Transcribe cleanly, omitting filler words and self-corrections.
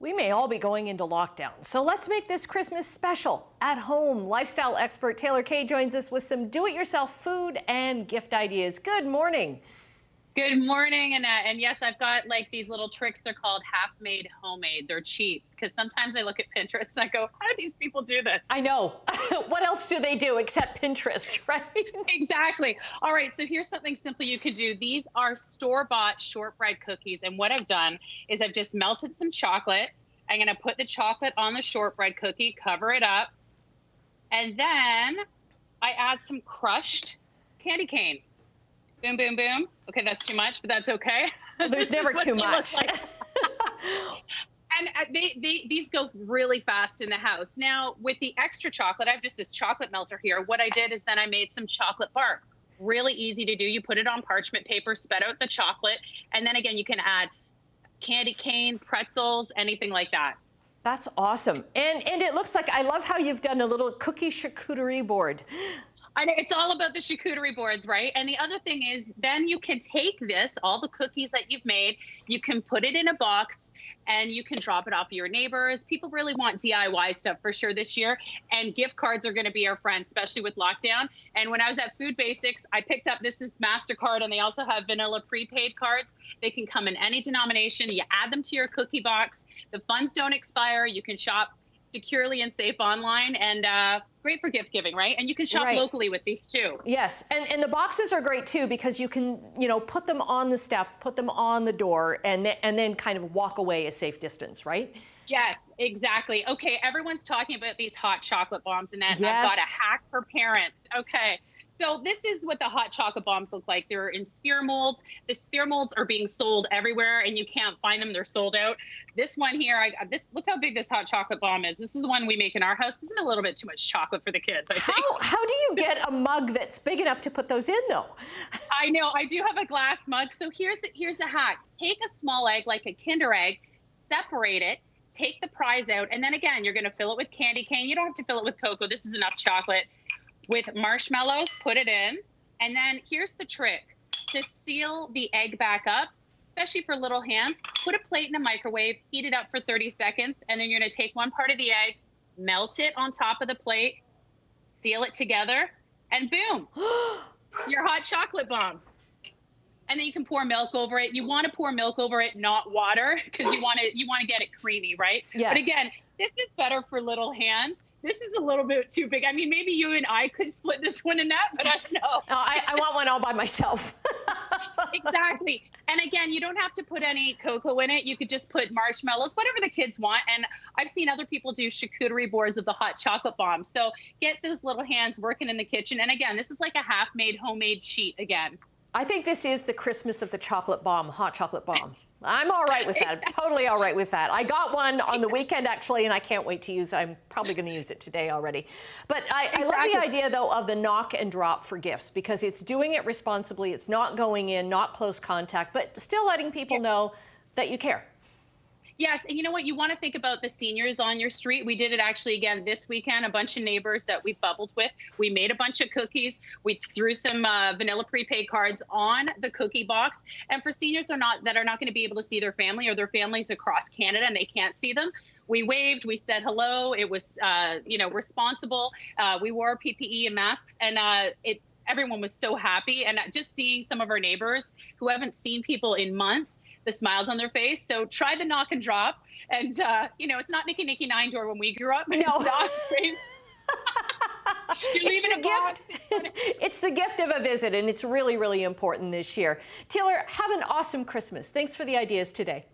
We may all be going into lockdown, so let's make this Christmas special at home. Lifestyle expert Taylor Kaye joins us with some do-it-yourself food and gift ideas. Good morning. Good morning, Annette. And yes, I've got like these little tricks. They're called half-made homemade. They're cheats because sometimes I look at Pinterest and I go, how do these people do this? I know. What else do they do except Pinterest, right? Exactly. All right, so here's something simple you could do. These are store-bought shortbread cookies. And what I've done is I've just melted some chocolate. I'm going to put the chocolate on the shortbread cookie, cover it up. And then I add some crushed candy cane. Boom, boom, boom. Okay, that's too much, but that's okay. There's never too much. Like. And these go really fast in the house. Now, with the extra chocolate, I have just this chocolate melter here. What I did is then I made some chocolate bark. Really easy to do. You put it on parchment paper, spread out the chocolate, and then again, you can add candy cane, pretzels, anything like that. That's awesome. And it looks like, I love how you've done a little cookie charcuterie board. I know, it's all about the charcuterie boards, right? And the other thing is then you can take this, all the cookies that you've made, you can put it in a box and you can drop it off to your neighbors. People really want DIY stuff for sure this year. And gift cards are going to be our friend, especially with lockdown. And when I was at Food Basics, I picked up, this is MasterCard, and they also have vanilla prepaid cards. They can come in any denomination. You add them to your cookie box. The funds don't expire. You can shop securely and safe online, and great for gift giving, right? And you can shop locally with these too. Yes, and the boxes are great too because you can, put them on the step, put them on the door, and then kind of walk away a safe distance, right? Yes, exactly. Okay, everyone's talking about these hot chocolate bombs, and then Yes. I've got a hack for parents. Okay. So this is what the hot chocolate bombs look like. They're in sphere molds. The sphere molds are being sold everywhere, and you can't find them. They're sold out. This one here, look how big this hot chocolate bomb is. This is the one we make in our house. This is a little bit too much chocolate for the kids, I think. How do you get a mug that's big enough to put those in, though? I know. I do have a glass mug. So here's a hack. Take a small egg, like a Kinder egg, separate it, take the prize out, and then again, you're going to fill it with candy cane. You don't have to fill it with cocoa. This is enough chocolate. With marshmallows, put it in. And then here's the trick. To seal the egg back up, especially for little hands, put a plate in a microwave, heat it up for 30 seconds, and then you're gonna take one part of the egg, melt it on top of the plate, seal it together, and boom, your hot chocolate bomb. And then you can pour milk over it. You wanna pour milk over it, not water, because you wanna get it creamy, right? Yes. But again, this is better for little hands. This is a little bit too big. I mean, maybe you and I could split this one in that, but I don't know. I want one all by myself. Exactly. And again, you don't have to put any cocoa in it. You could just put marshmallows, whatever the kids want. And I've seen other people do charcuterie boards of the hot chocolate bomb. So get those little hands working in the kitchen. And again, this is like a half-made homemade sheet again. I think this is the Christmas of the chocolate bomb, hot chocolate bomb. I'm all right with that. Exactly. Totally all right with that. I got one on the weekend, actually, and I can't wait to use it. I'm probably going to use it today already. But I love the idea, though, of the knock and drop for gifts because it's doing it responsibly. It's not going in, not close contact, but still letting people know that you care. Yes, and you know what? You want to think about the seniors on your street. We did it actually again this weekend. A bunch of neighbors that we bubbled with. We made a bunch of cookies. We threw some vanilla prepaid cards on the cookie box. And for seniors that are not going to be able to see their family or their families across Canada and they can't see them, we waved. We said hello. It was responsible. We wore PPE and masks, and everyone was so happy. And just seeing some of our neighbors who haven't seen people in months, the smiles on their face. So try the knock and drop. And, it's not Nicky Nicky Nine Door when we grew up. But it's not great. It's the gift of a visit, and it's really, really important this year. Taylor, have an awesome Christmas. Thanks for the ideas today.